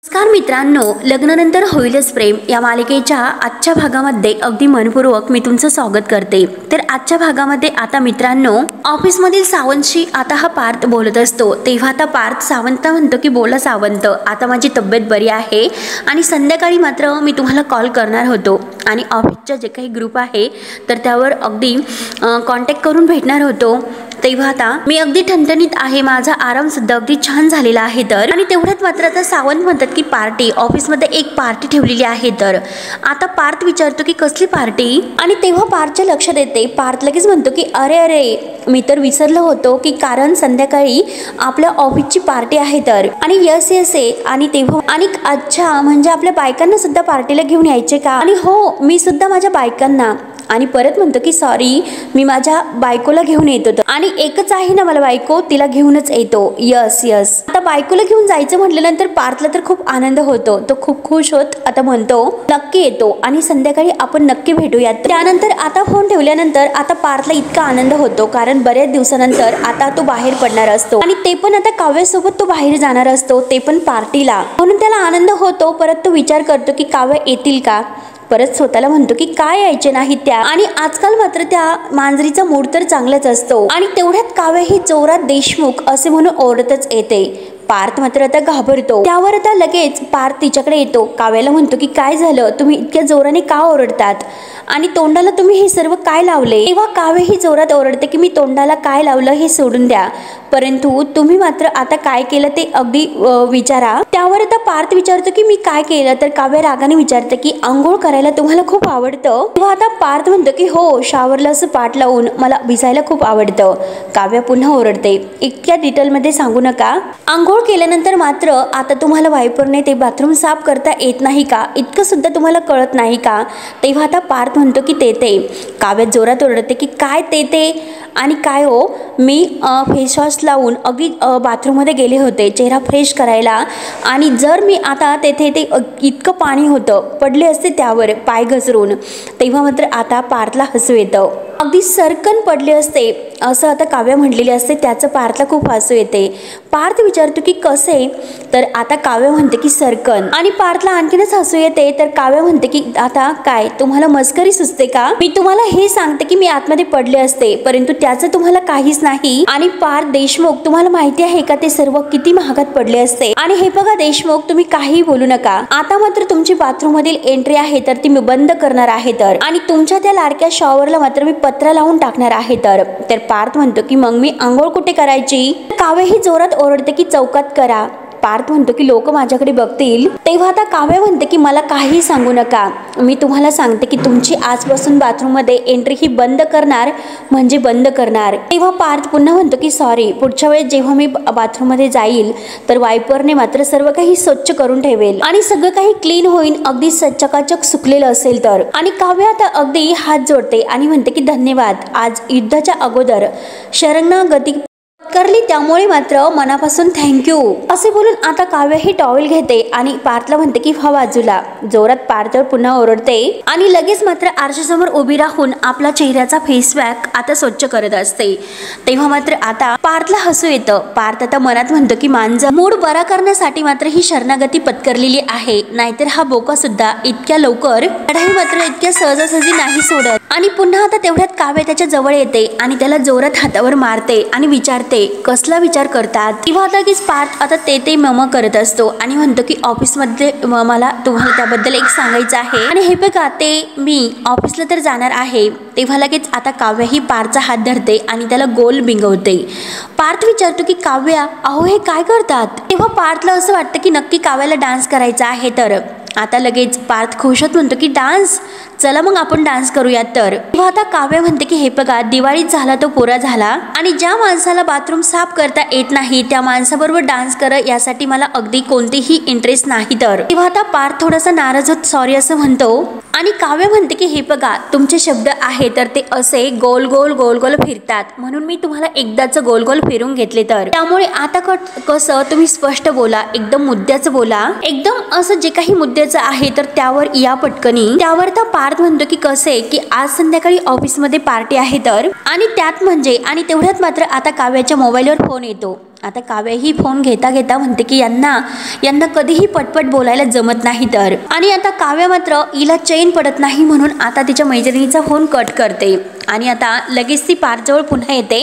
नमस्कार मित्रांनो, लग्नानंतर होईलच प्रेम या मालिकेच्या आजच्या भागामध्ये अगदी मनपूर्वक मी तुमचं स्वागत करते। तर आजच्या भागामध्ये आता मित्रांनो, ऑफिसमधील सावंतशी आता हा पार्थ बोलत असतो। तेव्हा आता पार्थ सावंत म्हणतो की बोला सावंत, आता माझी तब्येत बरी आहे आणि संध्याकाळी मात्र मी तुम्हाला कॉल करणार होतो आणि ऑफिसचा जे काही ग्रुप आहे तर त्यावर अगदी कॉन्टॅक्ट करून भेटणार होतो। तेव्हा आता मी अगदी ठणठणीत आहे, माझा आराम सुद्धा अगदी छान झालेला आहे। तर आणि तेवढ्यात मात्र आता सावंत म्हणतात की पार्टी, ऑफिसमध्ये एक पार्टी ठेवलेली आहे। तर आता पार्थ विचारतो की कसली पार्टी, आणि तेव्हा पार्थच्या लक्षात येते। पार्थ लगेच म्हणतो की अरे अरे मी तर विसरलो होतो की कारण संध्याकाळी आपल्या ऑफिसची पार्टी आहे। तर आणि यस यस आहे, आणि तेव्हा आणि अच्छा म्हणजे आपल्या बायकांना सुद्धा पार्टीला घेऊन यायचे का, आणि हो मी सुद्धा माझ्या बायकांना, आणि परत म्हणतो की सॉरी मी माझ्या बायकोला घेऊन येतो, आणि एकच आहे ना मला बायको, तिला घेऊनच येतो। यस यस, आता बायकोला घेऊन जायचं म्हटल्यानंतर पार्थला तर खूप आनंद होतो, तो खूप खुश होत आता म्हणतो नक्की येतो आणि संध्याकाळी आपण नक्की भेटूयात। त्यानंतर आता फोन ठेवल्यानंतर आता पार्थला इतका आनंद होतो कारण बऱ्याच दिवसानंतर आता तो बाहेर पडणार असतो आणि ते पण आता काव्यासोबत तो बाहेर जाणार असतो, ते पण पार्टीला, म्हणून त्याला आनंद होतो। परत तो विचार करतो की काव्य येतील का, परत स्वतःला म्हणतो की काय यायचे नाही त्या, आणि आजकाल मात्र त्या मांजरीचा मूड तर चांगलाच असतो। आणि तेवढ्यात काव्य ही जोरात देशमुख असे म्हणून ओरडतच येते। पार्थ मात्र आता घाबरतो। त्यावर आता लगेच पार्थ तिच्याकडे येतो, काव्याला म्हणतो की काय झालं, तुम्ही इतक्या जोराने का ओरडतात आणि तोंडाला तुम्ही हे सर्व काय लावले। तेव्हा काव्य ही जोरात ओरडते की मी तोंडाला काय लावलं हे सोडून द्या, परंतु तुम्ही मात्र आता काय केलं ते अगदी विचारा। त्यावर आता पार्थ विचारतो की मी काय केलं, तर काव्य रागाने विचारते की आंघोळ करायला तुम्हाला खूप आवडतं। तेव्हा आता पार्थ म्हणतो की हो, शावरला असं पाठ लावून मला भिजायला खूप आवडतं। काव्य पुन्हा ओरडते इतक्या डिटेलमध्ये सांगू नका, आंघोळ केल्यानंतर मात्र आता तुम्हाला वायपरने ते बाथरूम साफ करता येत नाही का, इतकं सुद्धा तुम्हाला कळत नाही का। तेव्हा आता पार्थ म्हणतो की ते काव्य जोरात ओरडते की काय ते आणि काय हो, मी फेसवॉश लावून अगदी बाथरूममध्ये गेले होते चेहरा फ्रेश करायला, आणि जर मी आता तेथे ते इतकं पाणी होतं पडले असते त्यावर पाय घसरून, तेव्हा मात्र आता पार्थला हसू येतं, अगदी सरकन पडले असते असं आता काव्य म्हटलेले असते, त्याचं पार्थला खूप हसू येते। पार्थ विचारतो की कसे, तर आता काव्य म्हणते की सरकन, आणि पार्थला आणखीनच हसू येते। तर काव्य म्हणते की आता काय तुम्हाला मस्करी सुचते का, मी तुम्हाला हे सांगते की मी आतमध्ये पडले असते परंतु त्याचं तुम्हाला काहीच नाही, आणि पार्थ देशमुख तुम्हाला माहिती आहे का ते सर्व किती महागात पडले असते, आणि हे बघा देशमुख तुम्ही काही बोलू नका, आता मात्र तुमची बाथरूम मधील एंट्री आहे तर ती मी बंद करणार आहे, तर आणि तुमच्या त्या लाडक्या शॉवरला मात्र मी पत्रा लावून टाकणार आहे। तर पार्थ म्हणतो की मग मी आंघोळ कुठे करायची, काव्य ही जोरात ओरडते की चौकात करा। पार्थ म्हणतो की लोक माझ्याकडे बघतील। तेव्हा आता काव्य म्हणते की मला काही सांगू नका, मी तुम्हाला सांगते की तुमची आजपासून बाथरूम मध्ये एंट्री ही बंद करणार म्हणजे बंद करणार। तेव्हा पार्थ पुन्हा म्हणतो की सॉरी, पुढच्या वेळेस जेव्हा मी बाथरूम मध्ये जाईल तर वायपरने मात्र सर्व काही स्वच्छ करून ठेवेल आणि सगळं काही क्लीन होईल, अगदी चकाचक सुकलेलं असेल तर। आणि काव्य आता अगदी हात जोडते आणि म्हणते की धन्यवाद, आज युद्धाच्या अगोदर शरणागती करली त्यामुळे मात्र मनापासून थँक्यू, असे बोलून आता काव्य ही टॉवेल घेते आणि पार्थला म्हणते की हा बाजूला, जोरात पार्थवर पुन्हा ओरडते आणि लगेच मात्र आरशासमोर उभी राहून आपला चेहऱ्याचा फेसवॅक आता स्वच्छ करत असते। तेव्हा मात्र आता पार्थला हसू येतं। पार्थ आता मनात म्हणतो की मांजर मूड बरा करण्यासाठी मात्र ही शरणागती पत्करलेली आहे, नाहीतर हा बोका सुद्धा इतक्या लवकर लढाई मात्र इतक्या सहजासहजी नाही सोडत। आणि पुन्हा आता तेवढ्यात काव्य त्याच्या जवळ येते आणि त्याला जोरात हातावर मारते आणि विचारते कसला विचार करतात। तेव्हा आता की पार्थ आता ते मम करत असतो आणि म्हणतो की ऑफिसमध्ये मला तुम्हाला त्याबद्दल एक सांगायचं आहे, आणि हे बघा ते मी ऑफिसला तर जाणार आहे। तेव्हा लगेच आता काव्य ही पार्थचा हात धरते आणि त्याला गोल बिंगवते। पार्थ विचारतो की काव्या अहो हे काय करतात, तेव्हा पार्थला असं वाटतं की नक्की काव्याला डान्स करायचा आहे। तर आता लगेच पार्थ खुश होत म्हणतो की डान्स, चला मग आपण डान्स करूयात। तर तेव्हा आता काव्य म्हणते की हे बघा दिवाळीत झाला तो पोरा झाला, आणि ज्या माणसाला बाथरूम साफ करता येत नाही त्या माणसाबरोबर डान्स कर यासाठी मला अगदी कोणतीही इंटरेस्ट नाही। तर तेव्हा आता पार्थ थोडासा नाराज होत सॉरी असं म्हणतो, आणि काव्य म्हणते की हे बघा तुमचे शब्द आहे तर ते असे गोल गोल गोल गोल फिरतात, म्हणून मी तुम्हाला एकदाच गोल गोल फिरून घेतले। तर त्यामुळे आता कसं तुम्ही स्पष्ट बोला, एकदम मुद्द्याचं बोला, एकदम असं जे काही मुद्द्याचं आहे तर त्यावर या पटकनी। त्यावर तर पार्थ म्हणतो की कसे की आज संध्याकाळी ऑफिसमध्ये पार्टी आहे तर, आणि त्यात म्हणजे, आणि तेवढ्यात मात्र आता काव्याच्या मोबाईलवर फोन येतो आता काव्य ही फोन घेता घेता म्हणते की यांना कधीही पटपट बोलायला जमत नाही तर. आणि आता काव्य मात्र हिला चैन पडत नाही म्हणून आता तिच्या मैत्रिणीचा फोन कट करते आणि आता लगेच ती पार्थजवळ पुन्हा येते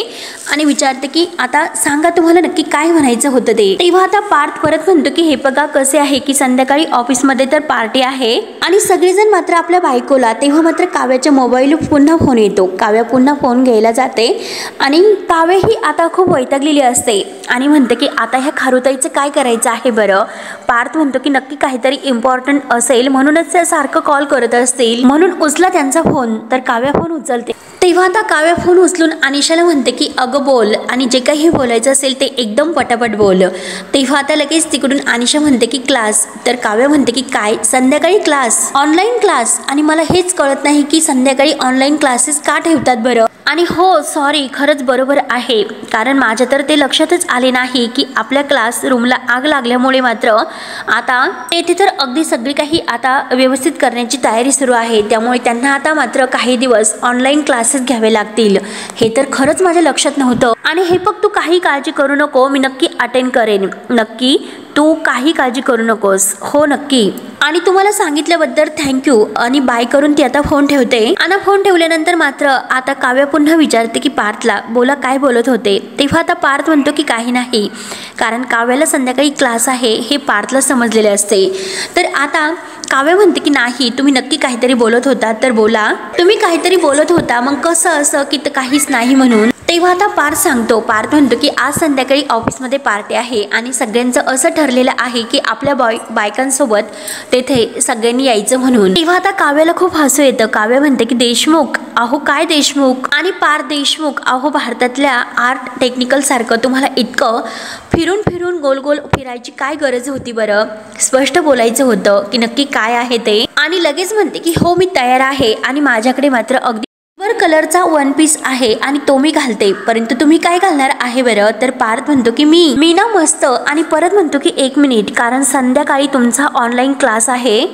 आणि विचारते की आता सांगा तुम्हाला नक्की काय म्हणायचं होतं ते. तेव्हा आता पार्थ परत म्हणतो की हे बघा कसे आहे की संध्याकाळी ऑफिसमध्ये तर पार्टी आहे आणि सगळेजण मात्र आपल्या बायकोला. तेव्हा मात्र काव्याच्या मोबाईलवर पुन्हा फोन येतो. काव्य पुन्हा फोन घ्यायला जाते आणि काव्य ही आता खूप वैतागलेली असते आणि म्हणते की आता ह्या खारुताईचं काय करायचं आहे बरं. पार्थ म्हणतो की नक्की काहीतरी इम्पॉर्टंट असेल म्हणूनच त्या सारखं कॉल करत असतील म्हणून उचला त्यांचा फोन. तर काव्य फोन उचलते. तेव्हा आता काव्य फोन उचलून अनिशाला म्हणते की अगं बोल आणि जे काही बोलायचं असेल ते एकदम पटापट बोल. तेव्हा आता लगेच तिकडून अनिशा म्हणते की क्लास. तर काव्य म्हणते की काय संध्याकाळी क्लास, ऑनलाईन क्लास आणि मला हेच कळत नाही की संध्याकाळी ऑनलाईन क्लासेस का ठेवतात बरं. आणि हो सॉरी खरंच बरोबर आहे कारण माझ्या तर ते लक्षातच आले नाही की आपल्या क्लासरूमला आग लागल्यामुळे मात्र आता तेथे तर अगदी सगळी काही आता व्यवस्थित करण्याची तयारी सुरू आहे. त्यामुळे त्यांना आता मात्र काही दिवस ऑनलाईन क्लासेस घ्यावे लागतील. हे तर खरंच माझ्या लक्षात नव्हतं आणि हे बघ तू काही काळजी करू नको, मी नक्की अटेंड करेन. नक्की तू काही काळजी करू नकोस. हो नक्की. आणि तुम्हाला सांगितल्याबद्दल थँक्यू आणि बाय करून ती आता फोन ठेवते. आणि फोन ठेवल्यानंतर मात्र आता काव्य पुन्हा विचारते की पार्थला बोला काय बोलत होते. तेव्हा आता पार्थ म्हणतो की काही नाही कारण काव्याला संध्याकाळी क्लास आहे हे पार्थला समजलेले असते. तर आता काव्य म्हणते की नाही तुम्ही नक्की काहीतरी बोलत होता तर बोला. तुम्ही काहीतरी बोलत होता मग कसं असं की काहीच नाही म्हणून. तेव्हा आता पार्थ सांगतो. पार्थ म्हणतो की आज संध्याकाळी ऑफिसमध्ये पार्टी आहे आणि सगळ्यांचं असं ठरलेलं आहे की आपल्या बायकांसोबत तेथे सगळ्यांनी यायचं म्हणून. तेव्हा आता काव्याला खूप हसू येतं. काव्य म्हणते की देशमुख अहो काय देशमुख आणि पार्थ देशमुख अहो भारतातल्या आर्ट टेक्निकल सारखं तुम्हाला इतकं फिरून फिरून गोल गोल फिरायची काय गरज होती बरं. स्पष्ट बोलायचं होतं की नक्की काय आहे ते. आणि लगेच म्हणते की हो मी तयार आहे आणि माझ्याकडे मात्र अगदी कलरचा वन पीस आहे आणि तो मी घालते परंतु तुम्ही काय घालणार आहे बरं. तर पार्थ म्हणतो की मी ना मस्त आणि परत म्हणतो की एक मिनिट कारण संध्याकाळी तुमचा ऑनलाईन क्लास आहे.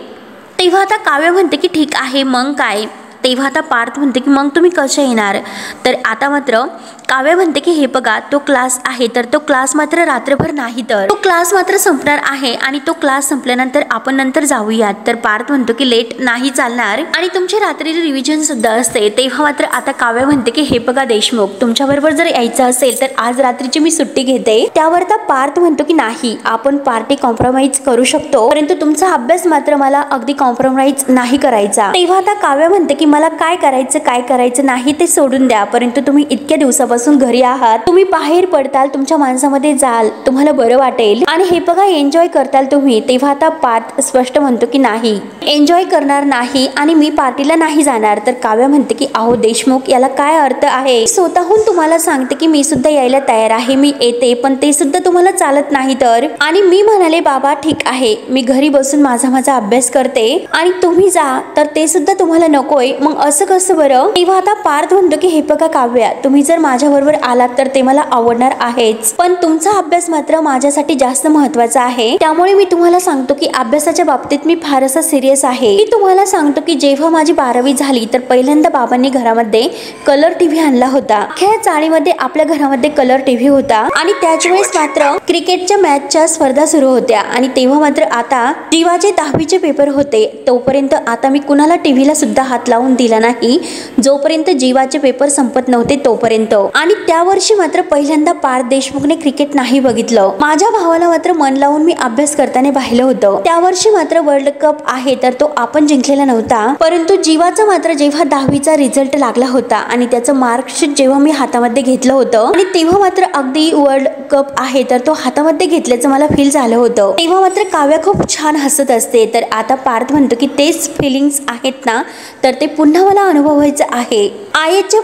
तेव्हा आता काव्य म्हणते की ठीक आहे मग काय. तेव्हा आता पार्थ म्हणते की मग तुम्ही कसे येणार. तर आता मात्र काव्य म्हणते की हे बघा तो क्लास आहे तर तो क्लास मात्र रात्रभर नाही तर तो क्लास मात्र संपणार आहे आणि तो क्लास संपल्यानंतर आपण नंतर जाऊयात. तर पार्थ म्हणतो की लेट नाही चालणार आणि तुमची रात्री रिव्हिजन सुद्धा असते. तेव्हा मात्र आता काव्य म्हणते की हे बघा देशमुख तुमच्या बरोबर जर यायचं असेल तर आज रात्रीची मी सुट्टी घेते. त्यावर आता पार्थ म्हणतो की नाही आपण पार्टी कॉम्प्रोमाइज करू शकतो परंतु तुमचा अभ्यास मात्र मला अगदी कॉम्प्रोमाइज नाही करायचा. तेव्हा आता काव्य म्हणते की मला काय करायचं नाही ते सोडून द्या परंतु तुम्ही इतक्या दिवसापासून घरी आहात तुम्ही बाहेर पडताल तुमच्या माणसामध्ये जाल तुम्हाला बरं वाटेल आणि हे बघा एन्जॉय करताल तुम्ही. तेव्हा आता पार्थ स्पष्ट म्हणतो की नाही एन्जॉय करणार नाही आणि मी पार्टीला नाही जाणार. तर काव्य म्हणते की अहो देशमुख याला काय अर्थ आहे. स्वतःहून तुम्हाला सांगते की मी सुद्धा यायला तयार आहे मी येते पण ते सुद्धा तुम्हाला चालत नाही तर. आणि मी म्हणाले बाबा ठीक आहे मी घरी बसून माझा अभ्यास करते आणि तुम्ही जा तर ते सुद्धा तुम्हाला नकोय मग असं कसं बरं. तेव्हा आता पार्थ म्हणतो की हे बघा काव्या तुम्ही जर माझ्या बरोबर आलात तर ते मला आवडणार आहेच पण तुमचा अभ्यास मात्र माझ्यासाठी जास्त महत्त्वाचा आहे. त्यामुळे मी तुम्हाला सांगतो की अभ्यासाच्या बाबतीत मी फारसा सिरियस आहे. मी तुम्हाला सांगतो की जेव्हा माझी 12वी झाली तर पहिल्यांदा बाबांनी घरामध्ये कलर टीव्ही आणला होता. अख्ख्या चाळीमध्ये आपल्या घरामध्ये कलर टीव्ही होता आणि त्याच वेळेस मात्र क्रिकेटच्या मॅचच्या स्पर्धा सुरू होत्या आणि तेव्हा मात्र आता जीवाचे 10वीचे पेपर होते. तोपर्यंत आता मी कुणाला टीव्हीला सुद्धा हात लावून दिला नाही जोपर्यंत जीवाचे पेपर संपत नव्हते तोपर्यंत. आणि त्या वर्षी मात्र पहिल्यांदा पार्थ देशमुखने क्रिकेट नाही बघितलं. माझ्या भावाला मात्र मन लावून मी अभ्यास करताना पाहिलं होतं. त्या वर्षी मात्र वर्ल्ड कप आहे तर तो आपण जिंकलेला नव्हता परंतु जीवाचा मात्र जेव्हा 10वीचा रिझल्ट लागला होता आणि त्याचं मार्कशीट जेव्हा मी हातामध्ये घेतलं होतं आणि तेव्हा मात्र अगदी वर्ल्ड कप आहे तर तो हातामध्ये घेतल्याचं मला फील झालं होतं. तेव्हा मात्र काव्य खूप छान हसत असते. तर आता पार्थ म्हणतो की तेच फिलिंग्स आहेत ना तर ते पुन्हा मला अनुभवायचं आहे. आयएसच्या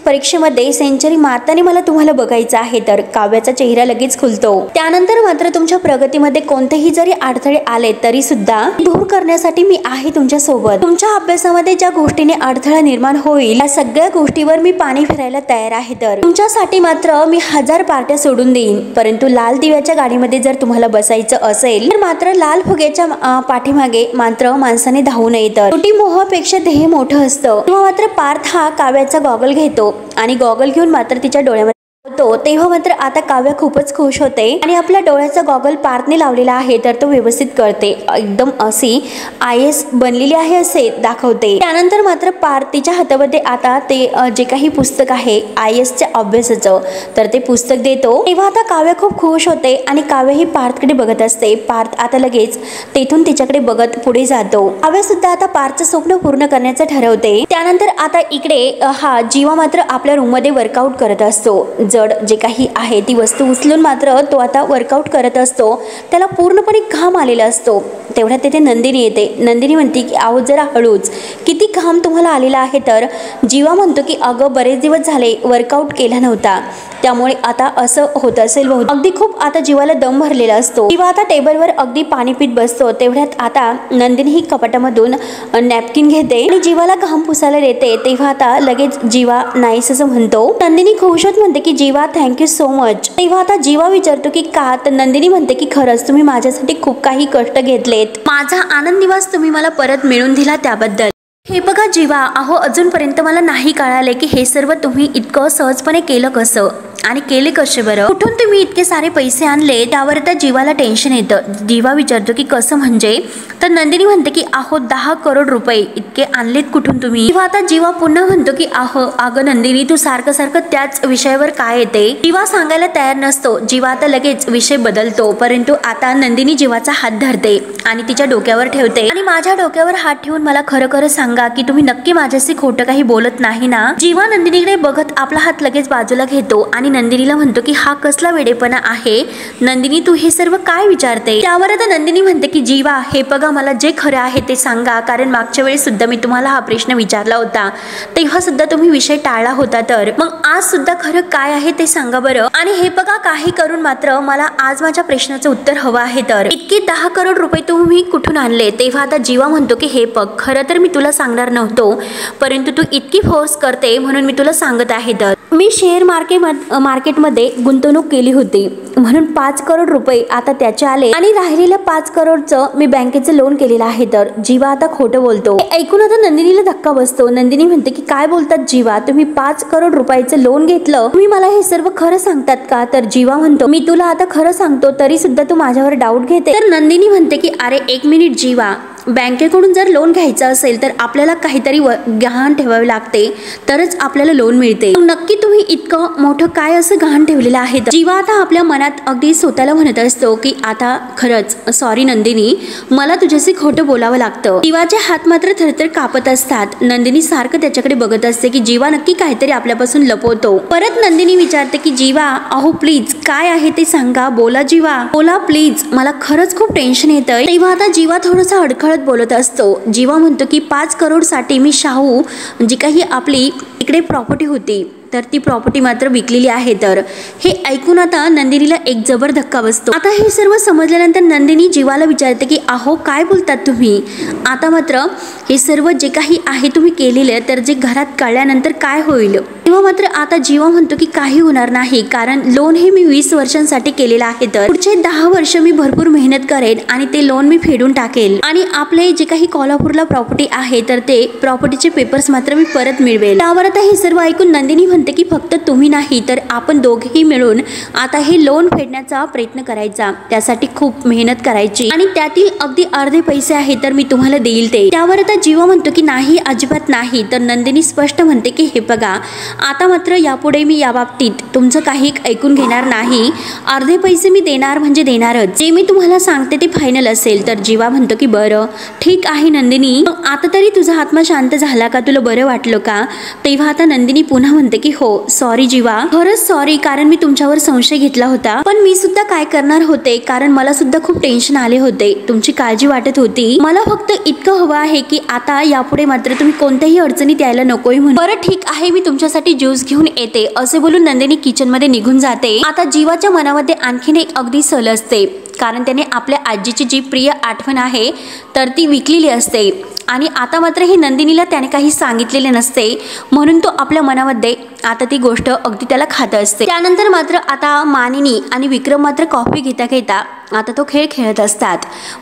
परीक्षेमध्ये सेंचुरी मारताना मला तुम्हाला बघायचं आहे. तर काव्याचा चेहरा लगेच खुलतो. त्यानंतर मात्र तुमच्या प्रगतीमध्ये कोणतेही जरी अडथळे आले तरी सुद्धा दूर करण्यासाठी मी आहे तुमच्या सोबत. तुमच्या अभ्यासामध्ये ज्या गोष्टीने अडथळा निर्माण होईल या सगळ्या गोष्टीवर मी पाणी फिरायला तयार आहे. तर तुमच्यासाठी मात्र मी 1000 पार्ट्या सोडून देईन परंतु लाल दिव्याच्या गाडीमध्ये जर तुम्हाला बसायचं असेल तर मात्र लाल फुग्याच्या पाठीमागे मात्र माणसाने धावू नये. तर छोटी मोहापेक्षा ध्येय मोठं असतं. तेव्हा मात्र पार्थ हा काव्याचा गॉगल घेतो आणि गॉगल घेऊन मात्र तिच्या डोळ्यामध्ये तेव्हा मात्र आता काव्य खूपच खुश होते आणि आपल्या डोळ्याचा गॉगल पार्थने लावलेला आहे तर तो व्यवस्थित करते, एकदम अशी IAS बनलेली आहे असे दाखवते। त्यानंतर मात्र पार्थ तिच्या हातामध्ये आता ते जे काही पुस्तक आहे IASच्या अभ्यासाचं तर ते पुस्तक देतो। तेव्हा आता काव्य खूप खुश होते आणि काव्य ही पार्थकडे बघत असते। पार्थ आता लगेच तेथून तिच्याकडे बघत पुढे जातो। काव्य सुद्धा आता पार्थचं स्वप्न पूर्ण करण्याचं ठरवते। त्यानंतर आता इकडे हा जीवा मात्र आपल्या रूममध्ये वर्कआउट करत असतो। जड जे काही आहे ती वस्तू उचलून मात्र तो आता वर्कआउट करत असतो। त्याला पूर्णपणे घाम आलेला असतो। तेवढ्यात तेथे नंदिनी येते। नंदिनी म्हणते की आहो जरा हळूच, किती घाम तुम्हाला आलेला आहे? तर जीवा म्हणतो की अगं बरेच दिवस झाले वर्कआउट केला नव्हता, त्यामुळे आता असं होत असेल बहुतेक। अगदी खूप आता जीवाला दम भरलेला असतो। जीवा आता टेबलवर अगदी पाणी पित बसतो। तेवढ्यात आता नंदिनी ही कपाटामधून नॅपकिन घेते आणि जीवाला घाम पुसायला देते। तेव्हा आता लगेच जीवा नाईस असं म्हणतो। नंदिनी खुश होत म्हणते की जीवा थँक्यू सो मच। तेव्हा आता जीवा विचारतो की का? तर नंदिनी म्हणते की खरंच तुम्ही माझ्यासाठी खूप काही कष्ट घेतलेत, माझा आनंद निवास तुम्ही मला परत मिळवून दिला त्याबद्दल। हे बघा जीवा, अहो अजूनपर्यंत मला नाही कळाले की हे सर्व तुम्ही इतकं सहजपणे केलं कसं आणि केले कसे बरं? कुठून तुम्ही इतके सारे पैसे आणले? त्यावर त्या जीवाला टेन्शन येतं। जीवा विचारतो की कसं म्हणजे? तर नंदिनी म्हणते की अहो 10 करोड रुपये इतके आणलेत कुठून तुम्ही? तेव्हा आता जीवा पुन्हा म्हणतो की अगं नंदिनी तू सारखं सारखं त्याच विषयावर काय येते? जीवा सांगायला तयार नसतो। जीवा आता लगेच विषय बदलतो, परंतु आता नंदिनी जीवाचा हात धरते आणि तिच्या डोक्यावर ठेवते आणि माझ्या डोक्यावर हात ठेवून मला खरं खरं सांगा की तुम्ही नक्की माझ्याशी खोटं काही बोलत नाही ना? जीवा नंदिनीकडे बघत आपला हात लगेच बाजूला घेतो आणि नंदिनीला म्हणतो की हा कसला वेडेपणा आहे? नंदिनी तू हे सर्व काय विचारते? त्यावर आता नंदिनी म्हणते की जीवा हे बघा, मला जे खरं आहे ते सांगा, कारण मागच्या वेळेस सुद्धा मी तुम्हाला हा प्रश्न विचारला होता, तेव्हा सुद्धा तुम्ही विषय टाळला होता, तर मग आज सुद्धा खरं काय आहे ते सांगा बरं। आणि हे बघा, काही करून मात्र मला आज माझ्या प्रश्नाचं उत्तर हवं आहे। तर इतके 10 करोड रुपये तुम्ही कुठून आणले? तेव्हा आता जीवा म्हणतो की हे बघ, खरं तर मी तुला सांगणार नव्हतो, परंतु तू इतकी फोर्स करते म्हणून मी तुला सांगत आहे। तर मी शेअर मार्केटमध्ये गुंतवणूक केली होती म्हणून 5 करोड रुपये आता त्याचे आले आणि राहिलेल्या 5 करोडचं मी बँकेचं लोन केलेलं आहे। तर जीवा आता खोटं बोलतो। ऐकून आता नंदिनीला धक्का बसतो। नंदिनी म्हणते की काय बोलतात जीवा, तुम्ही 5 करोड रुपयाचं लोन घेतलं? तुम्ही मला हे सर्व खरं सांगतात का? तर जीवा म्हणतो मी तुला आता खरं सांगतो तरी सुद्धा तू माझ्यावर डाऊट घेते। तर नंदिनी म्हणते की अरे एक मिनिट जीवा, बँकेकडून जर लोन घ्यायचं असेल तर आपल्याला काहीतरी गहाण ठेवावे लागते, तरच आपल्याला लोन मिळते। नक्की तुम्ही इतकं मोठं काय असं गहाण ठेवलेलं आहे? जीवा आता आपल्या मनात अगदी स्वतःला म्हणत असतो की आता खरंच सॉरी नंदिनी, मला तुझ्याशी खोटं बोलावं लागतं। जीवाचे हात मात्र थरथर कापत असतात। नंदिनी सारखं त्याच्याकडे बघत असते की जीवा नक्की काहीतरी आपल्यापासून लपवतो। परत नंदिनी विचारते की जीवा अहो प्लीज काय आहे ते सांगा, बोला जीवा, बोला प्लीज, मला खरंच खूप टेन्शन येतंय। तेव्हा आता जीवा थोडंसं अडखळत बोलत असतो। जीवा म्हणतो की 5 करोड साठी मी शाहू जी काही आपली इकडे प्रॉपर्टी होती तर ती प्रॉपर्टी मात्र विकलेली आहे। तर हे ऐकून आता नंदिनीला एक जबर धक्का बसतो। आता हे सर्व समजल्यानंतर नंदिनी जीवाला विचारते की अहो काय बोलतात तुम्ही? आता मात्र हे सर्व जे काही आहे तुम्ही केलेले, तर जे घरात कळल्यानंतर काय होईल? तेव्हा मात्र आता जीवा म्हणतो की काही होणार नाही, कारण लोन हे मी 20 वर्षांसाठी केलेलं आहे। तर पुढचे 10 वर्ष मी भरपूर मेहनत करेन आणि ते लोन मी फेडून टाकेल आणि आपले जे काही कोल्हापूरला प्रॉपर्टी आहे तर ते प्रॉपर्टीचे पेपर्स मात्र मी परत मिळवेल। त्यावर आता हे सर्व ऐकून नंदिनी म्हणते की फक्त तुम्ही नाही तर आपण दोघेही मिळून आता हे लोन फेडण्याचा प्रयत्न करायचा, त्यासाठी खूप मेहनत करायची आणि त्यातील अगदी अर्धे पैसे आहे तर मी तुम्हाला देईल ते। त्यावर आता जीवा म्हणतो की नाही, अजिबात नाही। तर नंदिनी स्पष्ट म्हणते की हे बघा, आता मात्र यापुढे मी याबाबतीत तुमचं काही ऐकून घेणार नाही, अर्धे पैसे मी देणार म्हणजे देणारच, जे मी तुम्हाला सांगते ते फायनल असेल। तर जीवा म्हणतो की बरं ठीक आहे नंदिनी, मग आता तरी तुझा आत्मा शांत झाला का? तुला बरं वाटलं का? तेव्हा आता नंदिनी पुन्हा म्हणते की हो सॉरी जीवा, खरंच सॉरी, कारण मी तुमच्यावर संशय घेतला होता, पण मी सुद्धा काय करणार होते, कारण मला सुद्धा खूप टेन्शन आले होते, तुमची काळजी वाटत होती। मला फक्त इतकं हवं आहे की आता यापुढे मात्र तुम्ही कोणत्याही अडचणीत यायला नकोय म्हणून। बरं ठीक आहे, मी तुमच्यासाठी ज्यूस घेऊन येते, असे बोलून नंदिनी किचन मध्ये निघून जाते। आता जीवाच्या मनामध्ये आणखीन एक अगदी सल असते, कारण त्याने आपल्या आजीची जी प्रिय आठवण आहे तर ती विकलेली असते आणि आता मात्र हे नंदिनीला त्याने काही सांगितलेले नसते, म्हणून तो आपल्या मनामध्ये आता ती गोष्ट अगदी त्याला खात असते। त्यानंतर मात्र आता मानिनी आणि विक्रम मात्र कॉफी घेता घेता आता तो खेळ खेळत असतात,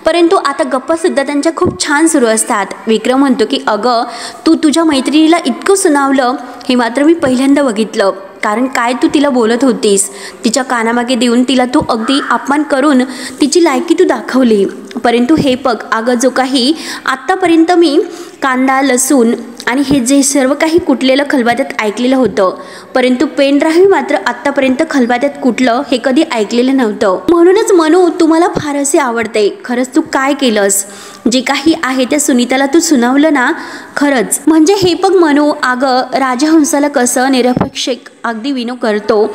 परंतु आता गप्पा सुद्धा त्यांच्या खूप छान सुरू असतात। विक्रम म्हणतो की अगं तू तुझ्या मैत्रिणीला इतकं सुनावलं हे मात्र मी पहिल्यांदा बघितलं, कारण काय तू तिला बोलत होतीस, तिच्या कानामागे देऊन तिला तू अगदी अपमान करून तिची लायकी तू दाखवली. परंतु हे बघ अगं, जो काही आत्तापर्यंत मी कांदा लसूण आणि हे जे सर्व काही कुटलेलं खलबत्त्यात ऐकलेलं होतं, परंतु पेन ड्राईव्ह मात्र आत्तापर्यंत खलबत्त्यात कुटलं हे कधी ऐकलेलं नव्हतं. म्हणूनच मनू तुम्हाला फार असे आवडते. खरंच तू काय केलंस, जे काही आहे त्या सुनीताला तू सुनावलं ना, खरंच म्हणजे हे बघ मनू, अगं राजहंसाला कसं निरपेक्षक अगदी विनू करतो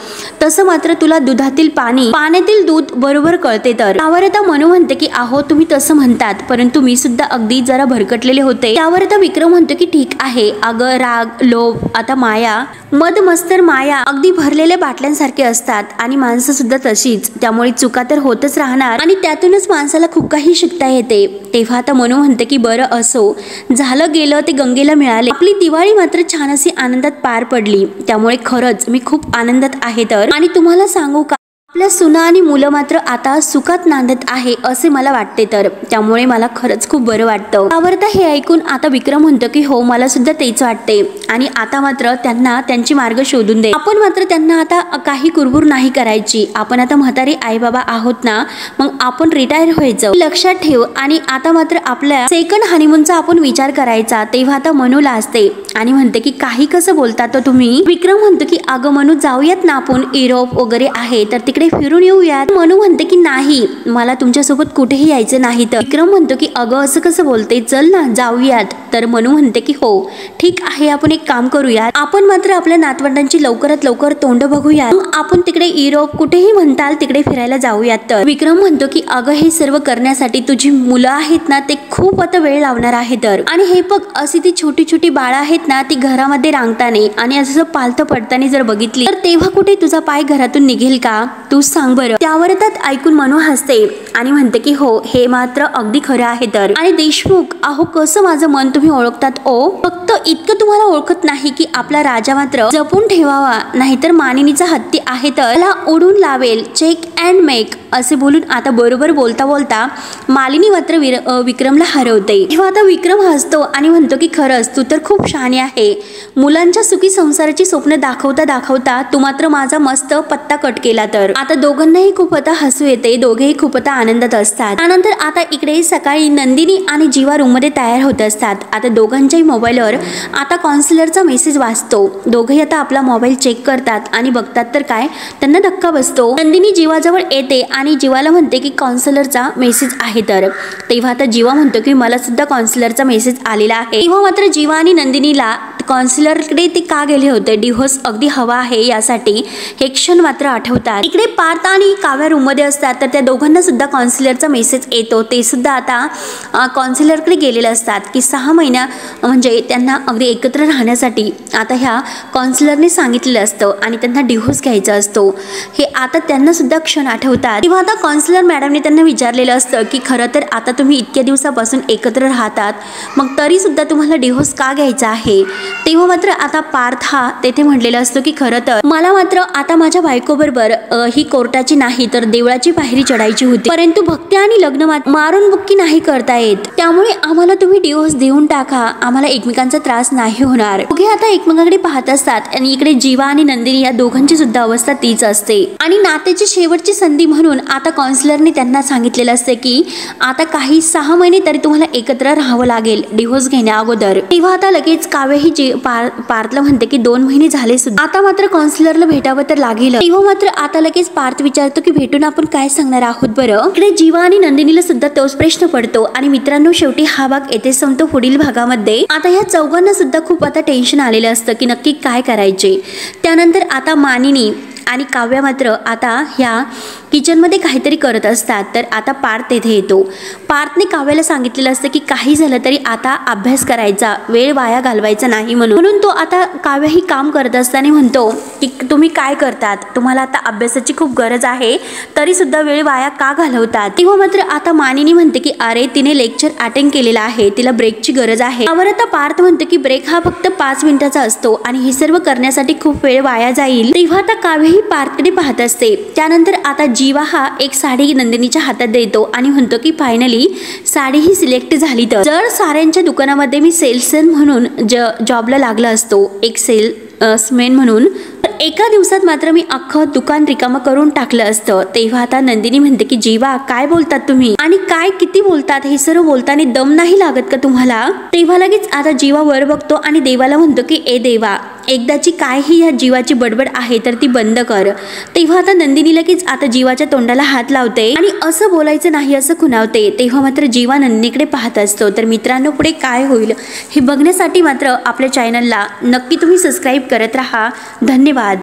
तसं मात्र तुला दुधातील पाणी पाण्यातील दूध बरोबर कळते. तर त्यावर आता मनू म्हणते की आहो तुम्ही तसं म्हणतात, परंतु मी सुद्धा अगदी जरा भरकटलेले होते. त्यावर आता विक्रम म्हणतो की ठीक आहे, अगं राग लोभ आता माया मद मस्तर माया अगदी भरलेल्या बाटल्यांसारखे असतात आणि माणसं सुद्धा तशीच, त्यामुळे चुका तर होतच राहणार आणि त्यातूनच माणसाला खूप काही शिकता येते. तेव्हा आता मनू म्हणते की बरं असो, झालं गेलं ते गंगेला मिळाले. आपली दिवाळी मात्र छान अशी आनंदात पार पडली, त्यामुळे खरंच मी खूप आनंदात आहे. तर आणि तुम्हाला सांगू का, आपल्या सुना आणि मुलं मात्र आता सुखात नांदत आहे असे मला वाटते. तर त्यामुळे मला खरंच खूप बरं वाटतं. त्यावर हे ऐकून आता विक्रम म्हणतो की हो मला सुद्धा तेच वाटते आणि आता मात्र त्यांना त्यांची मार्ग शोधून दे. आपण मात्र त्यांना आता काही कुरबुर नाही करायची. आपण आता म्हातारी आई बाबा आहोत ना, मग आपण रिटायर व्हायचं लक्षात ठेव. आणि आता मात्र आपल्या सेकंड हनीमूनचा आपण विचार करायचा. तेव्हा आता मनूला असते आणि म्हणते की काही कसं बोलता तुम्ही. विक्रम म्हणतो की अगं मनू जाऊयात ना आपण, युरोप वगैरे आहे तर तिकडे फिरून येऊयात. मनू म्हणते की नाही, मला तुमच्यासोबत कुठेही यायचं नाही. तर विक्रम म्हणतो की अगं असं कसं बोलते, चल ना जाऊयात. तर मनू म्हणते की हो ठीक आहे, आपण एक काम करूयात, आपण मात्र आपल्या नातवंडांची लवकरात लवकर तोंड बघूयात, आपण तिकडे युरोप कुठेही म्हणताल तिकडे फिरायला जाऊयात. तर विक्रम म्हणतो की अगं हे सर्व करण्यासाठी तुझी मुलं आहेत ना, ते खूप आता वेळ लावणार आहे. तर आणि हे बघ अशी ती छोटी छोटी बाळं आहेत ना, ती घरामध्ये रांगताने आणि असं पालतं पडताना जर बघितली तर तेव्हा कुठे तुझा पाय घरातून निघेल का, तू सांग बरं. त्यावर त्यात ऐकून मनू हसते आणि म्हणते की हो हे मात्र अगदी खरं आहे. तर आणि देशमुख अहो कसं माझं मन तुम्ही ओळखतात ओ, फक्त इतकं तुम्हाला ओळखत नाही की आपला राजा मात्र जपून ठेवावा, नाहीतर मानिनीचा हत्ती आहे तर त्याला उडून लावेल, चेक अँड मेक असे बोलून आता बरोबर बोलता बोलता मालिनी मात्र विक्रमला हरवते. तेव्हा आता विक्रम हसतो आणि म्हणतो की खरंच तू तर खूप शहाणी आहे. मुलांच्या सुखी संसाराची स्वप्न दाखवता दाखवता तू मात्र माझा मस्त पत्ता कट केला. तर आता दोघांनाही खूप आता हसू येते, दोघेही खूप आता आनंदात असतात. त्यानंतर आता इकडे सकाळी नंदिनी आणि जीवा रूम मध्ये तयार होत असतात. आता दोघांच्याही मोबाईलवर आता काउन्सिलरचा मेसेज वाचतो. दोघेही आता आपला मोबाईल चेक करतात आणि बघतात तर काय त्यांना धक्का बसतो. नंदिनी जीवाजवळ येते आणि जीवाला म्हणते की काउन्सिलरचा मेसेज आहे. तर तेव्हा आता जीवा म्हणतो की मला सुद्धा काउन्सिलरचा मेसेज आलेला आहे. तेव्हा मात्र जीवा आणि नंदिनीला काउन्सिलरकडे ते का गेले होते, डिव्होर्स अगदी हवा आहे यासाठी, हे क्षण मात्र आठवतात. इकडे पार्थ आणि काव्या रूम मध्ये असतात तर त्या दोघांना सुद्धा काउन्सिलरचा मेसेज येतो. ते सुद्धा आता काउन्सिलरकडे गेलेले असतात की 6 महिना म्हणजे त्यांना अगदी एकत्र राहण्यासाठी आता ह्या काउन्सिलरने सांगितलेलं असतं आणि त्यांना डिव्होर्स घ्यायचा असतो. हे आता त्यांना सुद्धा क्षण आठवतात. तेव्हा आता काउन्सिलर मॅडमने त्यांना विचारलेलं असतं की खरं तर आता तुम्ही इतक्या दिवसापासून एकत्र राहतात, मग तरी सुद्धा तुम्हाला डिव्होर्स का घ्यायचा आहे. तेव्हा मात्र आता पार्थ हा तेथे म्हटलेला असतो की खरं तर मला मात्र आता माझ्या बायकोबरोबर ही कोर्टाची नाही तर देवळाची पायरी चढायची होती, परंतु भक्ती आणि लग्न मारून बुक्की नाही करता येत, त्यामुळे आम्हाला तुम्ही डिव्होर्स देऊन टाका, आम्हाला एकमेकांचा त्रास नाही होणार. दोघे आता एकमेकांकडे पाहत असतात आणि इकडे जीवा आणि नंदिनी या दोघांची सुद्धा अवस्था तीच असते. आणि नात्याची शेवटची संधी म्हणून आता काउन्सिलरने त्यांना सांगितलेलं असते की आता काही 6 महिने तरी तुम्हाला एकत्र राहावं लागेल डिव्होर्स घेण्या अगोदर. तेव्हा आता लगेच काव्य ही पार्थला म्हणते की 2 महिने झाले सुद्धा आता मात्र काउन्सिलरला भेटावं तर लागेल. तेव्हा मात्र आता लगेच पार्थ विचारतो की भेटून आपण काय सांगणार आहोत बरं. इकडे जीवा आणि नंदिनीला सुद्धा तोच प्रश्न पडतो. आणि मित्रांनो शेवटी हा भाग येथे संपतो. पुढील भागामध्ये आता ह्या चौघांना सुद्धा खूप आता टेन्शन आलेलं असतं की नक्की काय करायचे. त्यानंतर आता मानिनी आणि काव्या मात्र आता ह्या किचनमध्ये काहीतरी करत असतात. तर आता पार्थ तेथे येतो. पार्थने काव्याला सांगितलेलं असतं की काही झालं तरी आता अभ्यास करायचा, वेळ वाया घालवायचा नाही म्हणून तो आता काव्य ही काम करत असताना म्हणतो की तुम्ही काय करतात, तुम्हाला आता अभ्यासाची खूप गरज आहे तरी सुद्धा वेळ वाया का घालवतात. तेव्हा मात्र आता मानिनी म्हणते की अरे तिने लेक्चर अटेंड केलेला आहे, तिला ब्रेकची गरज आहे. त्यावर आता पार्थ म्हणतो की ब्रेक हा फक्त 5 मिनिटाचा असतो आणि हे सर्व करण्यासाठी खूप वेळ वाया जाईल. तेव्हा आता काव्य ही पार्थकडे पाहत असते. त्यानंतर आता जीवा हा एक साडी नंदिनीच्या हातात देतो आणि म्हणतो की फायनली साडी ही सिलेक्ट झाली. तर जर साड्यांच्या दुकानामध्ये मी सेल्समॅन म्हणून जॉबला लागला असतो, एक सेल्समॅन म्हणून, एका दिवसात मात्र मी अख्खं दुकान रिकामं करून टाकलं असतं. तेव्हा आता नंदिनी म्हणते की जीवा काय बोलतात तुम्ही आणि काय किती बोलतात, हे सर्व बोलताना दम नाही लागत का तुम्हाला. तेव्हा लगेच आता जीवा वर बघतो आणि देवाला म्हणतो की ए देवा, एकदाची काय ही ह्या जीवाची बडबड आहे तर ती बंद कर. तेव्हा आता नंदिनी लगेच आता जीवाच्या तोंडाला हात लावते आणि असं बोलायचं नाही असं खुणावते. तेव्हा मात्र जीवा नंदिनीकडे पाहत असतो. तर मित्रांनो, पुढे काय होईल हे बघण्यासाठी मात्र आपल्या चॅनलला नक्की तुम्ही सबस्क्राईब करत राहा. धन्यवाद.